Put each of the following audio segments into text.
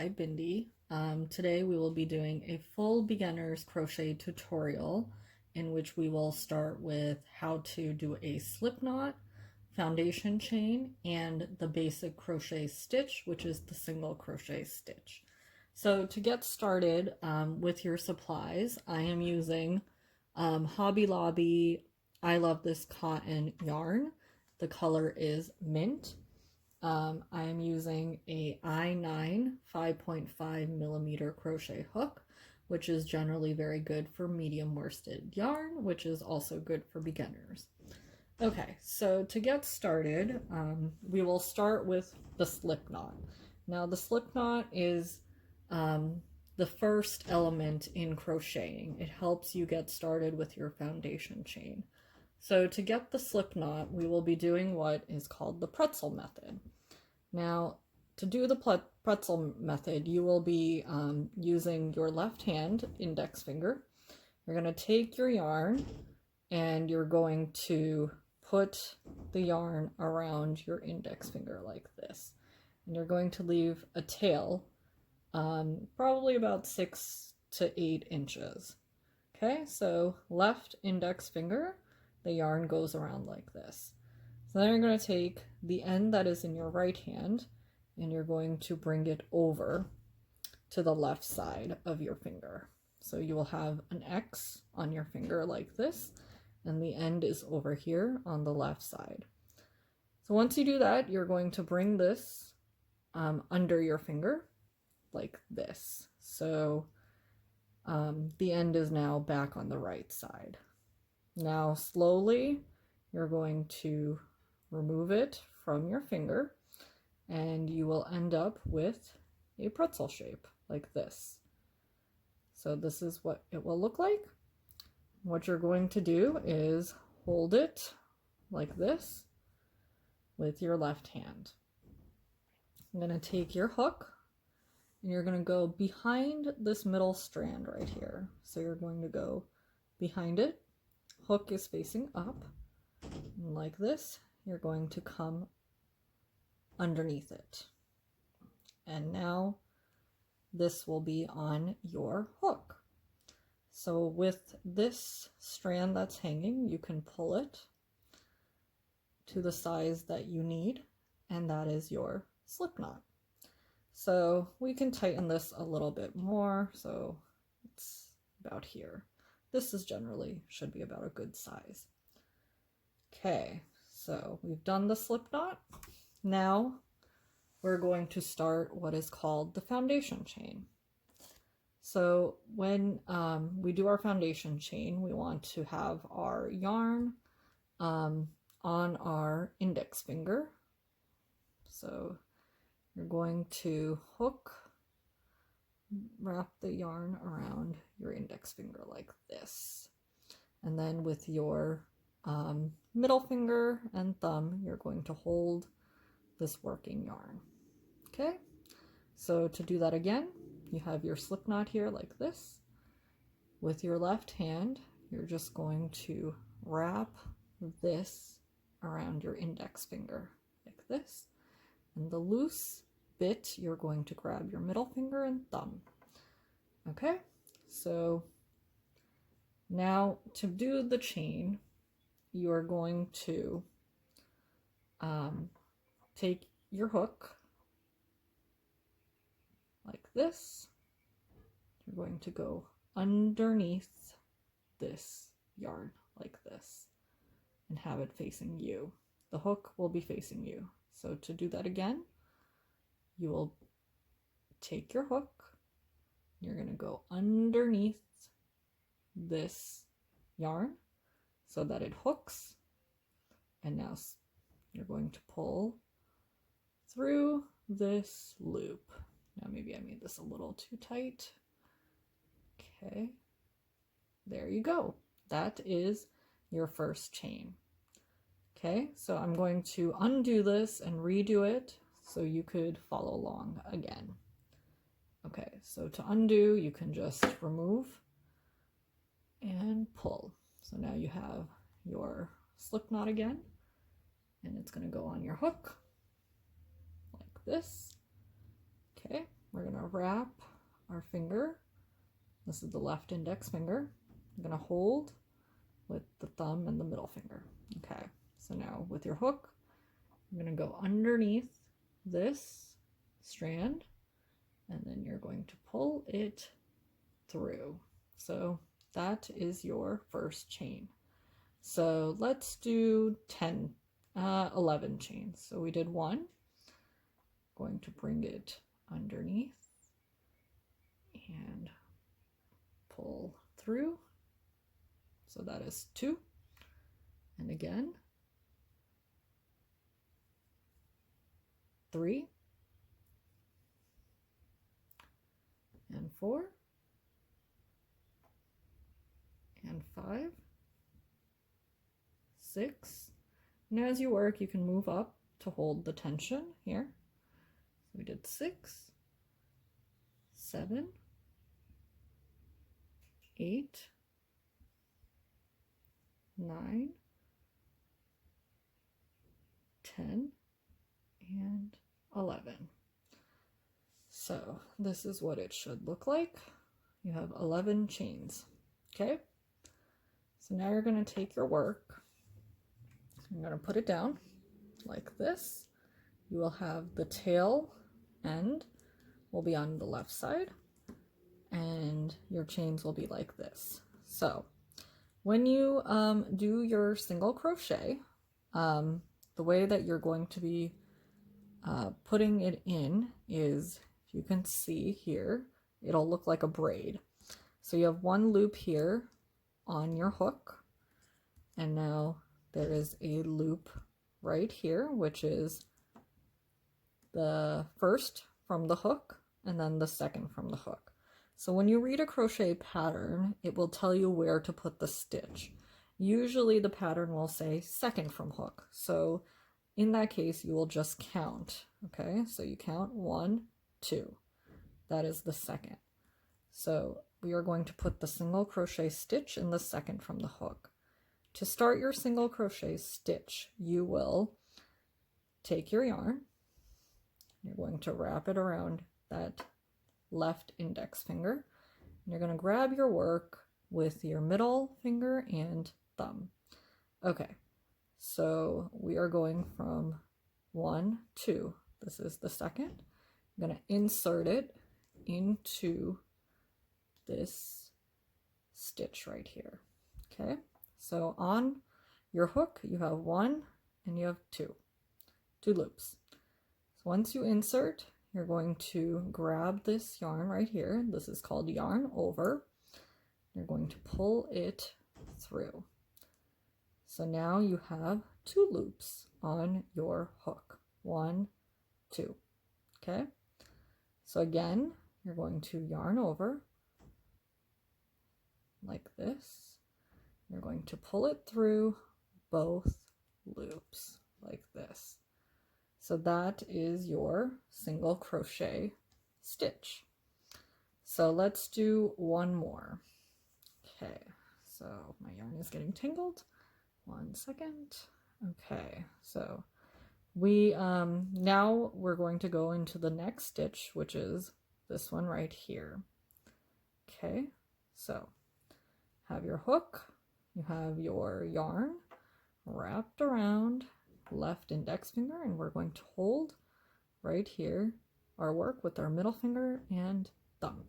Hi, Bindi. Today we will be doing a full beginner's crochet tutorial in which we will start with how to do a slip knot, foundation chain, and the basic crochet stitch, which is the single crochet stitch. So to get started with your supplies, I am using Hobby Lobby I Love This Cotton yarn. The color is mint. I am using a I9 5.5 millimeter crochet hook, which is generally very good for medium worsted yarn, which is also good for beginners. Okay, so to get started, we will start with the slip knot. Now the slip knot is the first element in crocheting. It helps you get started with your foundation chain. So to get the slip knot, we will be doing what is called the pretzel method. Now, to do the pretzel method, you will be using your left hand index finger. You're going to take your yarn and you're going to put the yarn around your index finger like this. And you're going to leave a tail, probably about 6 to 8 inches. Okay, so left index finger, the yarn goes around like this. So then you're going to take the end that is in your right hand and you're going to bring it over to the left side of your finger. So you will have an X on your finger like this, and the end is over here on the left side. So once you do that, you're going to bring this under your finger like this. So the end is now back on the right side. Now slowly you're going to remove it from your finger and you will end up with a pretzel shape like this. So this is what it will look like. What you're going to do is hold it like this with your left hand. I'm going to take your hook and you're going to go behind this middle strand right here. So you're going to go behind it. Hook is facing up, and like this. You're going to come underneath it. And now this will be on your hook. So with this strand that's hanging, you can pull it to the size that you need, and that is your slip knot. So we can tighten this a little bit more, so it's about here. This is generally should be about a good size. Okay, so we've done the slip knot. Now we're going to start what is called the foundation chain. So when we do our foundation chain, we want to have our yarn on our index finger. So you're going to wrap the yarn around your index finger like this. And then with your middle finger and thumb, you're going to hold this working yarn. Okay, so to do that again, you have your slip knot here like this. With your left hand, you're just going to wrap this around your index finger like this. And the loose bit, you're going to grab your middle finger and thumb. Okay, so now to do the chain, you are going to take your hook like this. You're going to go underneath this yarn like this and have it facing you. The hook will be facing you. So to do that again, you will take your hook, you're going to go underneath this yarn so that it hooks, and now you're going to pull through this loop. Now maybe I made this a little too tight. Okay, there you go. That is your first chain. Okay, so I'm going to undo this and redo it so you could follow along again. Okay, so to undo, you can just remove and pull. So now you have your slip knot again, and it's going to go on your hook like this. Okay, we're gonna wrap our finger. This is the left index finger. I'm gonna hold with the thumb and the middle finger. Okay, so now with your hook, I'm gonna go underneath this strand, and then you're going to pull it through. So that is your first chain. So let's do 11 chains. So we did one, going to bring it underneath and pull through. So that is 2. And again, 3 and 4 and 5, 6. And as you work, you can move up to hold the tension here. So we did 6, 7, 8, 9, 10, and 11. So this is what it should look like. You have 11 chains. Okay, so now you're going to take your work, I'm going to put it down like this. You will have the tail end will be on the left side, and your chains will be like this. So when you do your single crochet, the way that you're going to be putting it in is, if you can see here, it'll look like a braid. So you have one loop here on your hook, and now there is a loop right here, which is the first from the hook and then the second from the hook. So when you read a crochet pattern, it will tell you where to put the stitch. Usually the pattern will say second from hook. So in that case, you will just count. Okay, so you count 1, 2. That is the second. So we are going to put the single crochet stitch in the second from the hook. To start your single crochet stitch, you will take your yarn. You're going to wrap it around that left index finger. And you're going to grab your work with your middle finger and thumb. Okay, so we are going from 1, 2. This is the second. I'm going to insert it into this stitch right here. Okay, so on your hook you have 1 and you have 2 loops. So once you insert, you're going to grab this yarn right here. This is called yarn over. You're going to pull it through. So now you have 2 loops on your hook. 1, 2. Okay, so again, you're going to yarn over like this. You're going to pull it through both loops like this. So that is your single crochet stitch. So let's do one more. Okay, so my yarn is getting tangled. 1 second. Okay, so we now we're going to go into the next stitch, which is this one right here. Okay, so have your hook, you have your yarn wrapped around left index finger, and we're going to hold right here our work with our middle finger and thumb.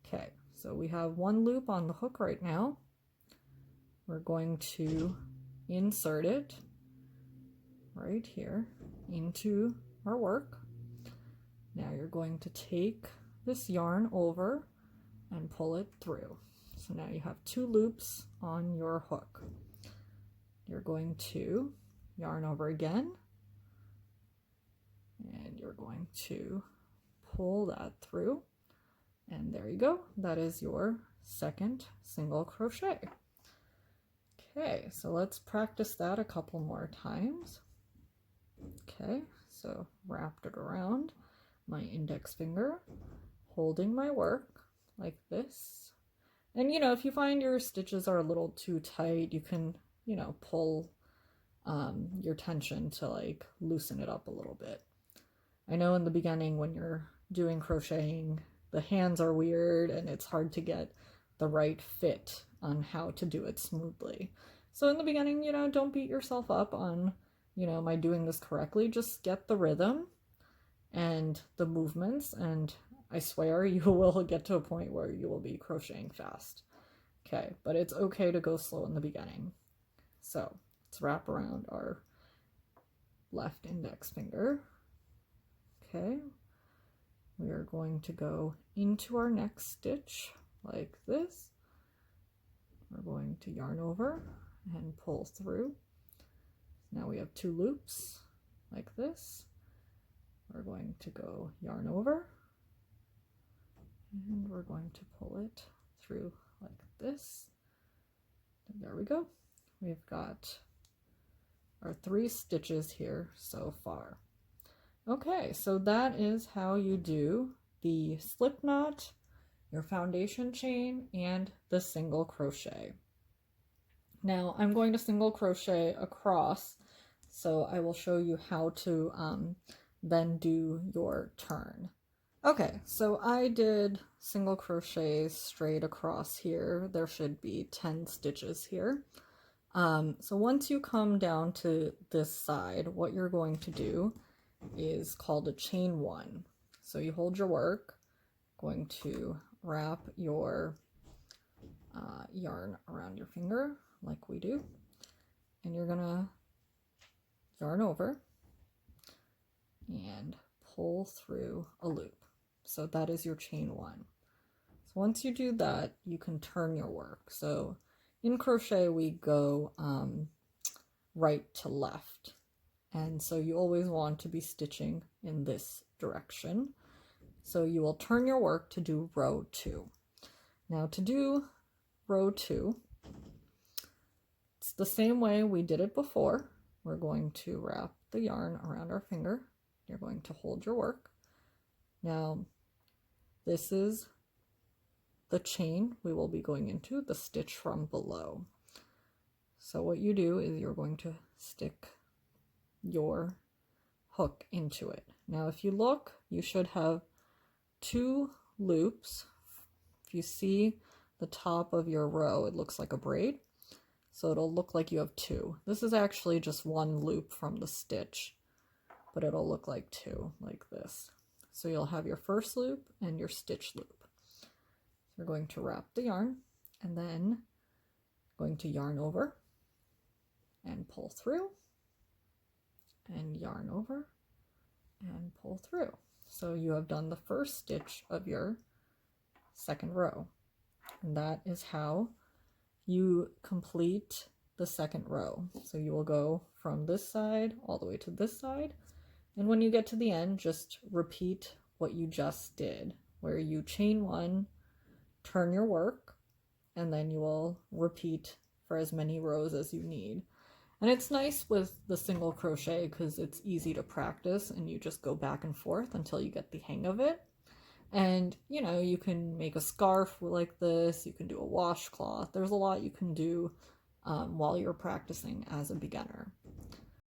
Okay, so we have 1 loop on the hook right now. We're going to insert it right here into our work. Now you're going to take this yarn over and pull it through. So now you have 2 loops on your hook. You're going to yarn over again, and you're going to pull that through, and there you go. That is your second single crochet. Okay, so let's practice that a couple more times. Okay, so wrapped it around my index finger, holding my work like this. And you know, if you find your stitches are a little too tight, you can, you know, pull your tension to like loosen it up a little bit. I know in the beginning when you're doing crocheting, the hands are weird and it's hard to get the right fit on how to do it smoothly. So in the beginning, you know, don't beat yourself up on, you know, am I doing this correctly? Just get the rhythm and the movements, and I swear you will get to a point where you will be crocheting fast. Okay, but it's okay to go slow in the beginning. So let's wrap around our left index finger. Okay, we are going to go into our next stitch like this. We're going to yarn over and pull through. Now we have 2 loops like this. We're going to go yarn over and we're going to pull it through like this. And there we go. We've got our 3 stitches here so far. Okay, so that is how you do the slip knot, your foundation chain, and the single crochet. Now I'm going to single crochet across, so I will show you how to then do your turn. Okay, so I did single crochet straight across here. There should be 10 stitches here. So once you come down to this side, what you're going to do is called a chain 1. So you hold your work, going to wrap your yarn around your finger like we do, and you're gonna yarn over and pull through a loop. So that is your chain 1. So once you do that, you can turn your work. So in crochet we go right to left, and so you always want to be stitching in this direction. So you will turn your work to do row 2. Now to do row 2, it's the same way we did it before. We're going to wrap the yarn around our finger. You're going to hold your work. Now this is the chain we will be going into, the stitch from below. So what you do is you're going to stick your hook into it. Now if you look, you should have 2 loops. If you see the top of your row, it looks like a braid, so it'll look like you have 2. This is actually just 1 loop from the stitch, but it'll look like 2 like this. So you'll have your first loop and your stitch loop. So you're going to wrap the yarn and then going to yarn over and pull through and yarn over and pull through. So you have done the first stitch of your second row, and that is how you complete the second row. So you will go from this side all the way to this side, and when you get to the end, just repeat what you just did, where you chain 1, turn your work, and then you will repeat for as many rows as you need. And it's nice with the single crochet because it's easy to practice and you just go back and forth until you get the hang of it. And you know, you can make a scarf like this, you can do a washcloth. There's a lot you can do while you're practicing as a beginner.